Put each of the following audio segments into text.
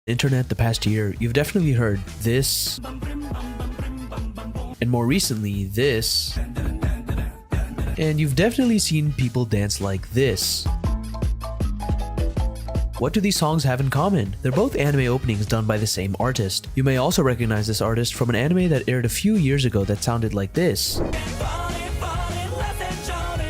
Internet the past year, you've definitely heard this, and more recently this, and you've definitely seen people dance like this. What do these songs have in common? They're both anime openings done by the same artist. You may also recognize this artist from an anime that aired a few years ago that sounded like this.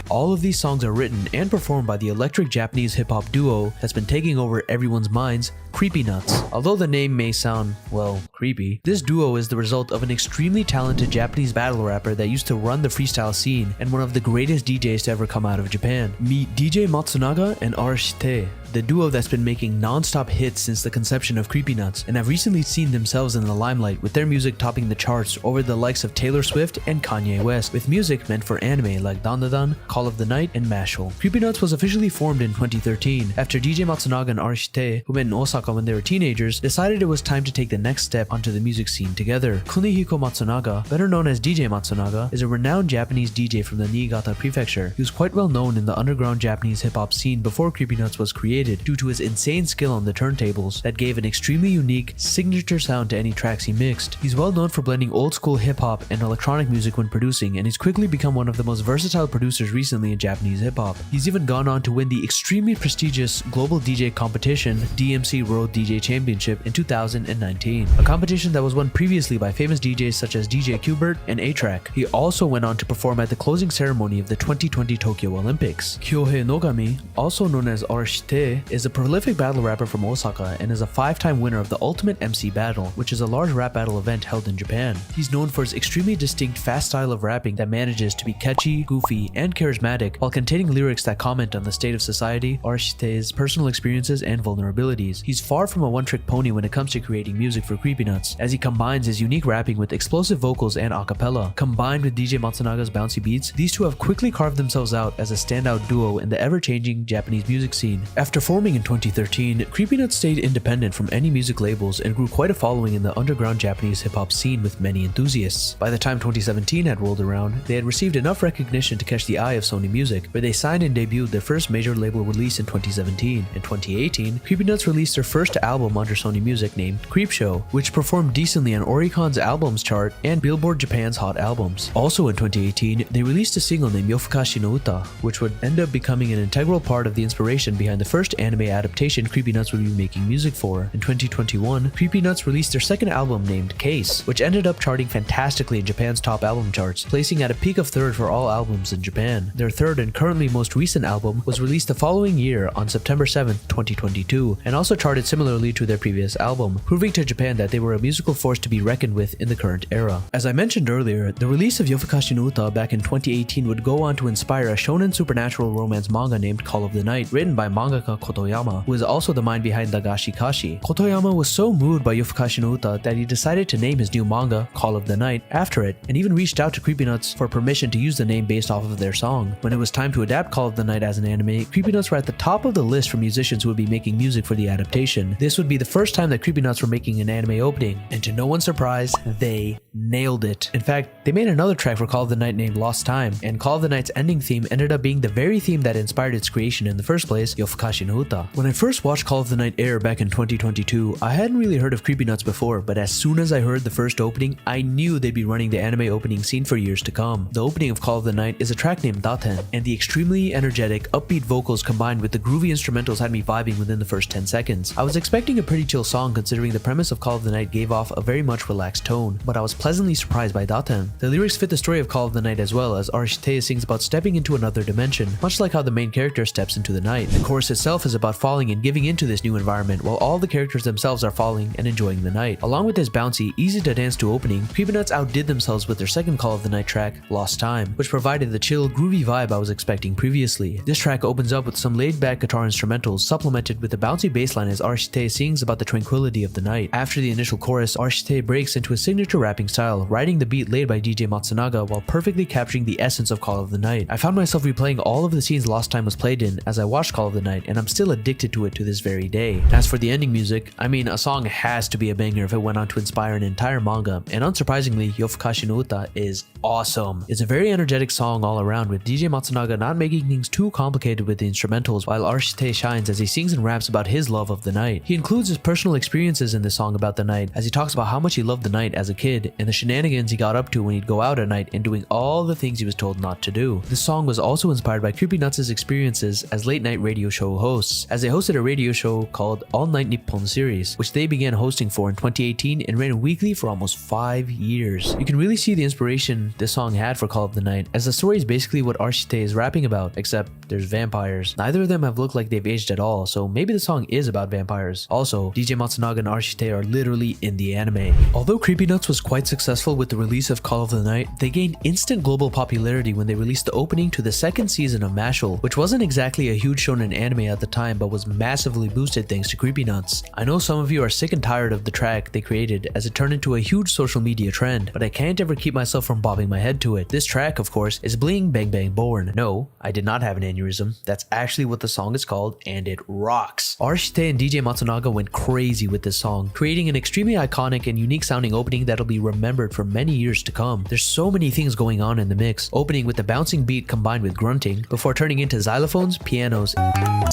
All of these songs are written and performed by the electric Japanese hip-hop duo that's been taking over everyone's minds, CreepyNuts. Although the name may sound, well, creepy, this duo is the result of an extremely talented Japanese battle rapper that used to run the freestyle scene and one of the greatest DJs to ever come out of Japan. Meet DJ Matsunaga and Arashite, the duo that's been making non-stop hits since the conception of CreepyNuts, and have recently seen themselves in the limelight with their music topping the charts over the likes of Taylor Swift and Kanye West, with music meant for anime like Dandadan, Call of the Night, and Mashal. CreepyNuts was officially formed in 2013 after DJ Matsunaga and Arashite, who met in Osaka when they were teenagers, decided it was time to take the next step onto the music scene together. Kunihiko Matsunaga, better known as DJ Matsunaga, is a renowned Japanese DJ from the Niigata prefecture. He was quite well known in the underground Japanese hip-hop scene before CreepyNuts was created, due to his insane skill on the turntables that gave an extremely unique, signature sound to any tracks he mixed. He's well known for blending old school hip-hop and electronic music when producing, and he's quickly become one of the most versatile producers recently in Japanese hip-hop. He's even gone on to win the extremely prestigious global DJ competition DMC World DJ Championship in 2019, a competition that was won previously by famous DJs such as DJ Qbert and A-Track. He also went on to perform at the closing ceremony of the 2020 Tokyo Olympics. Kyohei Nogami, also known as Arashite, is a prolific battle rapper from Osaka and is a 5-time winner of the Ultimate MC Battle, which is a large rap battle event held in Japan. He's known for his extremely distinct fast style of rapping that manages to be catchy, goofy, and charismatic while containing lyrics that comment on the state of society, Arashite's personal experiences, and vulnerabilities. He's far from a one-trick pony when it comes to creating music for CreepyNuts, as he combines his unique rapping with explosive vocals and a cappella. Combined with DJ Matsunaga's bouncy beats, these two have quickly carved themselves out as a standout duo in the ever-changing Japanese music scene. After forming in 2013, CreepyNuts stayed independent from any music labels and grew quite a following in the underground Japanese hip-hop scene with many enthusiasts. By the time 2017 had rolled around, they had received enough recognition to catch the eye of Sony Music, where they signed and debuted their first major label release in 2017. In 2018, CreepyNuts released their first album under Sony Music named Creepshow, which performed decently on Oricon's albums chart and Billboard Japan's Hot Albums. Also in 2018, they released a single named Yofukashi no Uta, which would end up becoming an integral part of the inspiration behind the first anime adaptation CreepyNuts would be making music for. In 2021, CreepyNuts released their second album named Case, which ended up charting fantastically in Japan's top album charts, placing at a peak of third for all albums in Japan. Their third and currently most recent album was released the following year on September 7th, 2022, and also charted similarly to their previous album, proving to Japan that they were a musical force to be reckoned with in the current era. As I mentioned earlier, the release of Yofukashi no Uta back in 2018 would go on to inspire a shonen supernatural romance manga named Call of the Night, written by mangaka Kotoyama, who is also the mind behind Dagashi Kashi. Kotoyama was so moved by Yofukashi no Uta that he decided to name his new manga, Call of the Night, after it, and even reached out to CreepyNuts for permission to use the name based off of their song. When it was time to adapt Call of the Night as an anime, CreepyNuts were at the top of the list for musicians who would be making music for the adaptation. This would be the first time that CreepyNuts were making an anime opening, and to no one's surprise, they nailed it. In fact, they made another track for Call of the Night named Lost Time, and Call of the Night's ending theme ended up being the very theme that inspired its creation in the first place, Yofukashi no Uta. When I first watched Call of the Night air back in 2022, I hadn't really heard of CreepyNuts before, but as soon as I heard the first opening, I knew they'd be running the anime opening scene for years to come. The opening of Call of the Night is a track named Daten, and the extremely energetic, upbeat vocals combined with the groovy instrumentals had me vibing within the first 10 seconds. I was expecting a pretty chill song considering the premise of Call of the Night gave off a very much relaxed tone, but I was pleasantly surprised by Daten. The lyrics fit the story of Call of the Night as well, as Arashite sings about stepping into another dimension, much like how the main character steps into the night. The chorus itself is about falling and giving into this new environment, while all the characters themselves are falling and enjoying the night. Along with this bouncy, easy to dance to opening, CreepyNuts outdid themselves with their second Call of the Night track, Lost Time, which provided the chill, groovy vibe I was expecting previously. This track opens up with some laid-back guitar instrumentals supplemented with a bouncy bassline as Arashite sings about the tranquility of the night. After the initial chorus, Arashite breaks into a signature rapping style, riding the beat laid by DJ Matsunaga while perfectly capturing the essence of Call of the Night. I found myself replaying all of the scenes Lost Time was played in as I watched Call of the Night, and I'm I'm still addicted to it to this very day. As for the ending music, I mean, a song has to be a banger if it went on to inspire an entire manga, and unsurprisingly, Yofukashi no Uta is awesome. It's a very energetic song all around, with DJ Matsunaga not making things too complicated with the instrumentals, while Arshite shines as he sings and raps about his love of the night. He includes his personal experiences in this song about the night, as he talks about how much he loved the night as a kid, and the shenanigans he got up to when he'd go out at night and doing all the things he was told not to do. This song was also inspired by CreepyNuts' experiences as late night radio show hosts, as they hosted a radio show called All Night Nippon Series, which they began hosting for in 2018 and ran weekly for almost 5 years. You can really see the inspiration this song had for Call of the Night, as the story is basically what Arshite is rapping about, except there's vampires. Neither of them have looked like they've aged at all, so maybe the song is about vampires. Also, DJ Matsunaga and Arshite are literally in the anime. Although CreepyNuts was quite successful with the release of Call of the Night, they gained instant global popularity when they released the opening to the second season of Mashle, which wasn't exactly a huge shonen anime at the time, but was massively boosted thanks to CreepyNuts. I know some of you are sick and tired of the track they created, as it turned into a huge social media trend, but I can't ever keep myself from bobbing my head to it. This track, of course, is Bling Bang Bang Born. No, I did not have an aneurysm. That's actually what the song is called, and it rocks. Arshite and DJ Matsunaga went crazy with this song, creating an extremely iconic and unique sounding opening that'll be remembered for many years to come. There's so many things going on in the mix, opening with the bouncing beat combined with grunting, before turning into xylophones, pianos,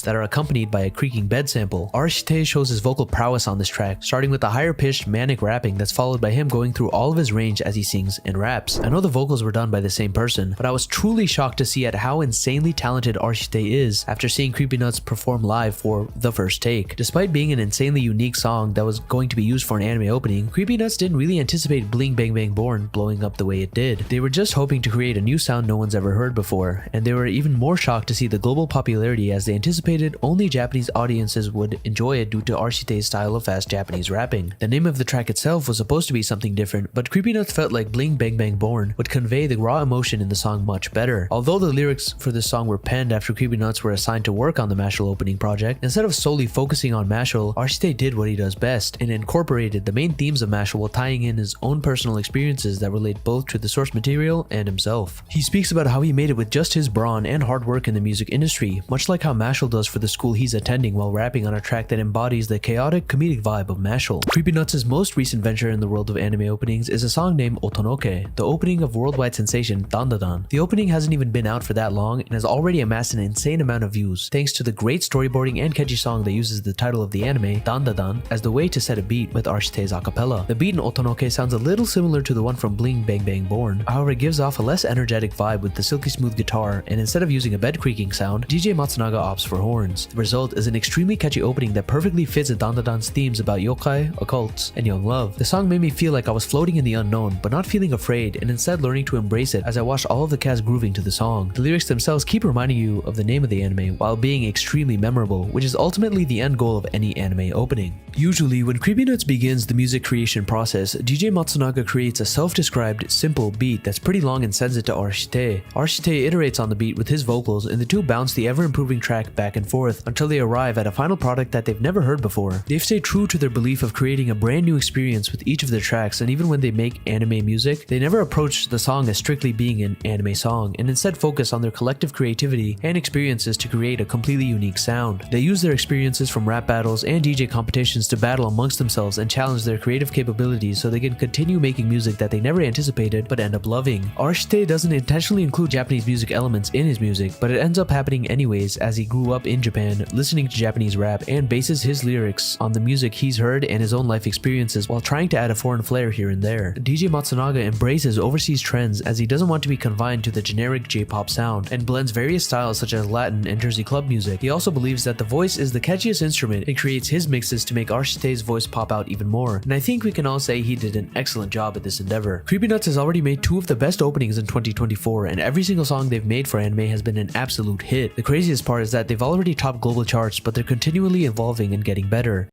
that are accompanied by a creaking bed sample. Arshite shows his vocal prowess on this track, starting with the higher pitched manic rapping that's followed by him going through all of his range as he sings and raps. I know the vocals were done by the same person, but I was truly shocked to see at how insanely talented Arshite is after seeing CreepyNuts perform live for the first take. Despite being an insanely unique song that was going to be used for an anime opening, CreepyNuts didn't really anticipate Bling Bang Bang Born blowing up the way it did. They were just hoping to create a new sound no one's ever heard before, and they were even more shocked to see the global popularity, as they anticipated only Japanese audiences would enjoy it due to Arshite's style of fast Japanese rapping. The name of the track itself was supposed to be something different, but CreepyNuts felt like Bling Bang Bang Born would convey the raw emotion in the song much better. Although the lyrics for this song were penned after CreepyNuts were assigned to work on the Mashle opening project, instead of solely focusing on Mashle, Arshite did what he does best and incorporated the main themes of Mashle while tying in his own personal experiences that relate both to the source material and himself. He speaks about how he made it with just his brawn and hard work in the music industry, much like how Mashle does for the school he's attending while rapping on a track that embodies the chaotic comedic vibe of Mashle. CreepyNuts' most recent venture in the world of anime openings is a song named Otonoke, the opening of worldwide sensation Dandadan. The opening hasn't even been out for that long and has already amassed an insane amount of views, thanks to the great storyboarding and catchy song that uses the title of the anime, Dandadan, as the way to set a beat with Arshite's acapella. The beat in Otonoke sounds a little similar to the one from Bling Bang Bang Born, however it gives off a less energetic vibe with the silky smooth guitar, and instead of using a bed creaking sound, DJ Matsunaga opts for horns. The result is an extremely catchy opening that perfectly fits Dandadan's themes about yokai, occults, and young love. The song made me feel like I was floating in the unknown, but not feeling afraid, and instead learning to embrace it as I watched all of the cast grooving to the song. The lyrics themselves keep reminding you of the name of the anime while being extremely memorable, which is ultimately the end goal of any anime opening. Usually, when CreepyNuts begins the music creation process, DJ Matsunaga creates a self-described, simple beat that's pretty long and sends it to Arshite. Arshite iterates on the beat with his vocals, and the two bounce the ever-improving track back and forth until they arrive at a final product that they've never heard before. They've stayed true to their belief of creating a brand new experience with each of their tracks, and even when they make anime music, they never approach the song as strictly being an anime song, and instead focus on their collective creativity and experiences to create a completely unique sound. They use their experiences from rap battles and DJ competitions to battle amongst themselves and challenge their creative capabilities so they can continue making music that they never anticipated but end up loving. Arshite doesn't intentionally include Japanese music elements in his music, but it ends up happening anyways as he grew up in Japan, listening to Japanese rap, and bases his lyrics on the music he's heard and his own life experiences while trying to add a foreign flair here and there. DJ Matsunaga embraces overseas trends as he doesn't want to be confined to the generic J-pop sound and blends various styles such as Latin and Jersey club music. He also believes that the voice is the catchiest instrument and creates his mixes to make Arshite's voice pop out even more, and I think we can all say he did an excellent job at this endeavor. CreepyNuts has already made 2 of the best openings in 2024, and every single song they've made for anime has been an absolute hit. The craziest part is that they've already topped global charts, but they're continually evolving and getting better.